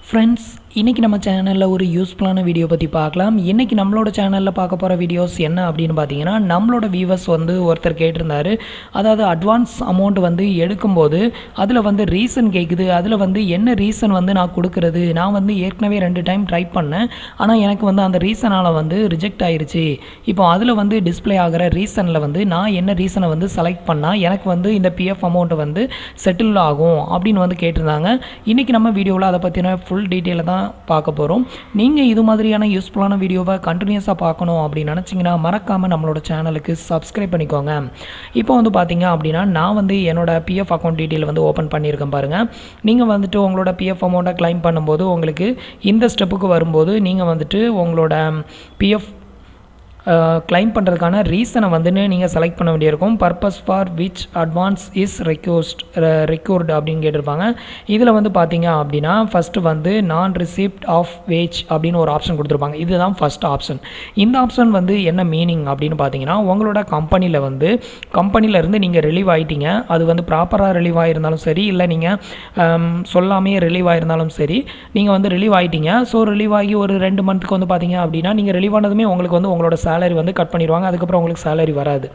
Friends, இன்றைக்கி நம்ம சேனலில் ஒரு யூஸ்ஃபுல்லான வீடியோ பற்றி பார்க்கலாம். இன்றைக்கி நம்மளோட சேனலில் பார்க்க போகிற வீடியோஸ் என்ன அப்படின்னு பார்த்தீங்கன்னா, நம்மளோட வியூவர்ஸ் ஒருத்தர் கேட்டிருந்தார். அதாவது அட்வான்ஸ் அமௌண்ட் எடுக்கும்போது அதில் ரீசன் கேட்குது. அதில் என்ன ரீசன் நான் கொடுக்குறது, நான் ஏற்கனவே 2 டைம் ட்ரை பண்ணேன். ஆனால் எனக்கு அந்த ரீசனால் ரிஜெக்ட் ஆயிருச்சு. இப்போ அதில் டிஸ்பிளே ஆகிற ரீசனில் நான் என்ன ரீசனை செலக்ட் பண்ணால் எனக்கு இந்த பிஎஃப் அமௌண்ட்டு செட்டில் ஆகும் அப்படின்னு கேட்டிருந்தாங்க. இன்றைக்கி நம்ம வீடியோவில் அதை பற்றின ஃபுல் டீட்டெயிலை தான் பார்க்க போகிறோம். நீங்கள் இது மாதிரியான யூஸ்ஃபுல்லான வீடியோவை கண்டினியூஸாக பார்க்கணும் அப்படின்னு நினச்சிங்கன்னா மறக்காமல் நம்மளோட சேனலுக்கு சப்ஸ்கிரைப் பண்ணிக்கோங்க. இப்போ பார்த்தீங்க அப்படின்னா நான் என்னோட பிஎஃப் அக்கௌண்ட் டீட்டெயில் ஓப்பன் பண்ணியிருக்கேன் பாருங்கள். நீங்கள் உங்களோட பிஎஃப் அமௌண்ட்டை கிளைம் பண்ணும்போது உங்களுக்கு இந்த ஸ்டெப்புக்கு வரும்போது நீங்கள் உங்களோட பிஎஃப் கிளைம் பண்ணுறதுக்கான ரீசனை நீங்கள் செலக்ட் பண்ண வேண்டியிருக்கும். Purpose for which advance is required அப்படின்னு கேட்டிருப்பாங்க. இதில் பார்த்தீங்க அப்படின்னா ஃபஸ்ட்டு நான் ரிசிப்ட் ஆஃப் வேஜ் அப்படின்னு ஒரு ஆப்ஷன் கொடுத்துருப்பாங்க. இதுதான் ஃபஸ்ட் ஆப்ஷன். இந்த ஆப்ஷன் என்ன மீனிங் அப்படின்னு பார்த்தீங்கன்னா, உங்களோட கம்பெனியிலேருந்து நீங்கள் ரிலீவ் ஆகிட்டீங்க. அது ப்ராப்பராக ரிலீவ் ஆகிருந்தாலும் சரி, இல்லை நீங்கள் சொல்லாமே ரிலீவ் ஆகிருந்தாலும் சரி, நீங்கள் ரிலீவ் ஆகிட்டீங்க. ஸோ ரிலீவ் ஆகி ஒரு 2 மந்த்துக்கு பார்த்தீங்க அப்படின்னா நீங்கள் ரிலீவ் ஆனதுமே உங்களுக்கு உங்களோட சேலரி கட் பண்ணிடுவாங்க. அதுக்கப்புறம் உங்களுக்கு சேலரி வராது.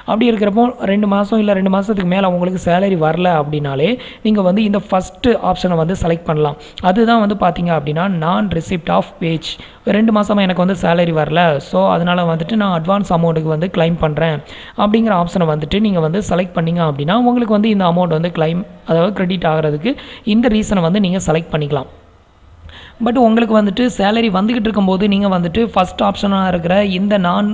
அப்படி இருக்கிறப்போ 2 மாதம் இல்லை 2 மாதத்துக்கு மேலே உங்களுக்கு சேலரி வரல அப்படின்னாலே நீங்கள் இந்த ஃபஸ்ட்டு ஆப்ஷனை செலக்ட் பண்ணலாம். அதுதான் பார்த்தீங்க அப்படின்னா நான் ரிசிப்ட் ஆஃப் வேஜ். 2 மாதமாக எனக்கு சேலரி வரல, ஸோ அதனால் நான் அட்வான்ஸ் அமௌண்ட்டுக்கு கிளைம் பண்ணுறேன் அப்படிங்கிற ஆப்ஷனை நீங்கள் செலக்ட் பண்ணிங்க அப்படின்னா உங்களுக்கு இந்த அமௌண்ட் கிளைம், அதாவது கிரெடிட் ஆகிறதுக்கு இந்த ரீசனை நீங்கள் செலக்ட் பண்ணிக்கலாம். பட் உங்களுக்கு சேலரி வந்துக்கிட்டு இருக்கும்போது நீங்கள் ஃபஸ்ட் ஆப்ஷனாக இருக்கிற இந்த நான்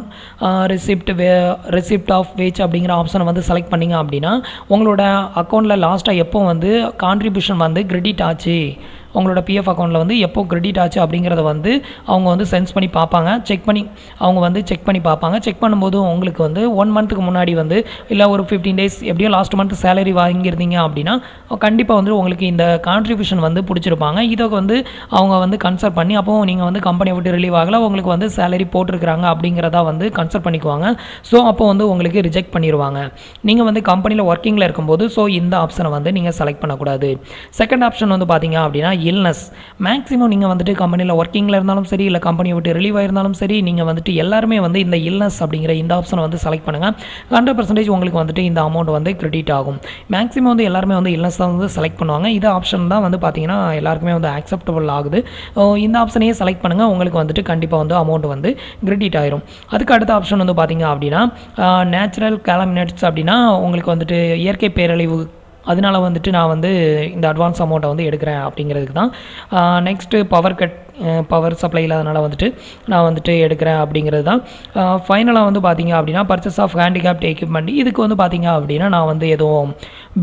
ரிசிப்ட் ஆஃப் வேஜ் அப்படிங்கிற ஆப்ஷனை செலக்ட் பண்ணிங்க அப்படின்னா உங்களோட அக்கௌண்ட்டில் லாஸ்ட்டாக எப்போ கான்ட்ரிபியூஷன் கிரெடிட் ஆச்சு, உங்களோட பிஎஃப் அக்கௌண்ட்டில் எப்போ கிரெடிட் ஆச்சு அப்படிங்கிறத அவங்க சென்ஸ் பண்ணி பார்ப்பாங்க. செக் பண்ணி பார்ப்பாங்க. செக் பண்ணும்போது உங்களுக்கு 1 மந்த்துக்கு முன்னாடி இல்லை ஒரு 15 டேஸ் எப்படியோ லாஸ்ட் மந்த் சேலரி வாங்கியிருந்தீங்க அப்படின்னா கண்டிப்பாக உங்களுக்கு இந்த கான்ட்ரிபியூஷன் பிடிச்சிருப்பாங்க. இதை அவங்க கன்சல்ட் பண்ணி அப்போ நீங்கள் கம்பெனியை விட்டு ரிலீவ் ஆகலை, உங்களுக்கு சேலரி போட்டிருக்கிறாங்க அப்படிங்கிறதா கன்சல்ட் பண்ணிக்குவாங்க. ஸோ அப்போ உங்களுக்கு ரிஜெக்ட் பண்ணிடுவாங்க. நீங்கள் கம்பெனியில் ஒர்க்கிங்கில் இருக்கும்போது ஸோ இந்த ஆப்ஷனை நீங்கள் செலக்ட் பண்ணக்கூடாது. செகண்ட் ஆப்ஷன் பார்த்தீங்க அப்படின்னா இல்னஸ். மேக்ஸிமம் நீங்கள் கம்பெனியில் ஒர்க்கிங்கில் இருந்தாலும் சரி, இல்லை கம்பெனியை விட்டு ரிலீவ் ஆயிருந்தாலும் சரி, நீங்கள் எல்லாருமே இந்த இல்னஸ் அப்படிங்கிற இந்த ஆப்ஷனை செலக்ட் பண்ணுங்கள். 100% உங்களுக்கு இந்த அமௌண்ட் கிரெடிட் ஆகும். மேக்ஸிமம் எல்லாருமே இல்னஸ் தான் செலக்ட் பண்ணுவாங்க. இந்த ஆப்ஷன் தான் பார்த்தீங்கன்னா எல்லாருக்குமே ஆக்செப்டபிள் ஆகுது. இந்த ஆப்ஷனையே செலக்ட் பண்ணுங்கள். உங்களுக்கு கண்டிப்பாக அமௌண்ட் கிரெடிட் ஆயிரும். அதுக்கு அடுத்த ஆப்ஷன் பார்த்தீங்க அப்படின்னா நேச்சுரல் கேலமினேட்ஸ் அப்படின்னா உங்களுக்கு இயற்கை பேரழிவு, அதனால் நான் இந்த அட்வான்ஸ் அமௌண்ட்டை எடுக்கிறேன் அப்படிங்கிறதுக்கு தான். நெக்ஸ்ட்டு பவர் சப்ளை இல்லாதனால நான் எடுக்கிறேன் அப்படிங்கிறது தான். ஃபைனலாக பார்த்தீங்க அப்படின்னா பர்ச்சேஸ் ஆஃப் ஹேண்டிகேப்ட் எக்யூப்மெண்ட். இதுக்கு பார்த்தீங்க அப்படின்னா நான் எதுவும்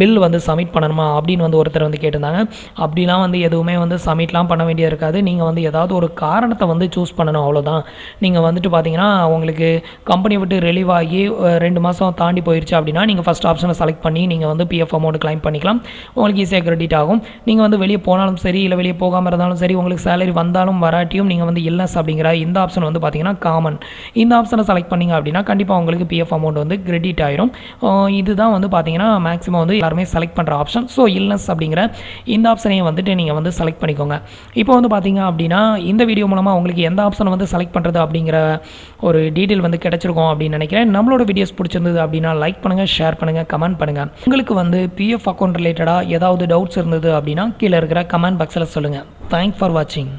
பில் சப்மிட் பண்ணணுமா அப்படின்னு ஒருத்தர் கேட்டிருந்தாங்க. அப்படிலாம் எதுவுமே சப்மிட்லாம் பண்ண வேண்டியது இருக்காது. நீங்கள் ஏதாவது ஒரு காரணத்தை சூஸ் பண்ணணும், அவ்வளோதான். நீங்கள் பார்த்தீங்கன்னா உங்களுக்கு கம்பெனி விட்டு ரிலீவ் ஆகி 2 மாதம் தாண்டி போயிடுச்சு அப்படின்னா நீங்கள் ஃபஸ்ட் ஆப்ஷனை செலக்ட் பண்ணி நீங்கள் பிஎஃப் அமௌண்ட் கிளைம் பண்ணிக்கலாம். உங்களுக்கு ஈஸியாக கிரெடிட் ஆகும். நீங்கள் வெளியே போனாலும் சரி, இல்லை வெளியே போகாமல் இருந்தாலும் சரி, உங்களுக்கு சேலரி வந்தாலும் வராட்டியும் நீங்கள் இல்லஸ் அப்படிங்கிற இந்த ஆப்ஷன் பார்த்தீங்கன்னா காமன். இந்த ஆப்ஷனை செலக்ட் பண்ணிங்க அப்படின்னா கண்டிப்பாக உங்களுக்கு பிஎஃப் அமௌண்ட் கிரெடிட் ஆயிரும். இதுதான் பார்த்தீங்கன்னா மேக்ஸிமம் எல்லாருமே செலக்ட் பண்ணுற ஆப்ஷன். ஸோ இல்லஸ் அப்படிங்கிற இந்த ஆப்ஷனையும் நீங்கள் செலக்ட் பண்ணிக்கோங்க. இப்போ பார்த்தீங்க அப்படின்னா இந்த வீடியோ மூலமாக உங்களுக்கு எந்த ஆப்ஷனை செலக்ட் பண்ணுறது அப்படிங்கிற ஒரு டீட்டெயில் கிடைச்சிருக்கும் அப்படின்னு நினைக்கிறேன். நம்மளோட வீடியோஸ் பிடிச்சிருந்தது அப்படின்னா லைக் பண்ணுங்கள், ஷேர் பண்ணுங்கள், கமெண்ட் பண்ணுங்கள். உங்களுக்கு பிஎஃப் அக்கௌண்ட் ரிலேட்டடாக ஏதாவது டவுட்ஸ் இருந்தது அப்படின்னா கீழே இருக்கிற கமெண்ட் பாக்ஸில் சொல்லுங்கள். தேங்க்ஸ் ஃபார் வாட்சிங்.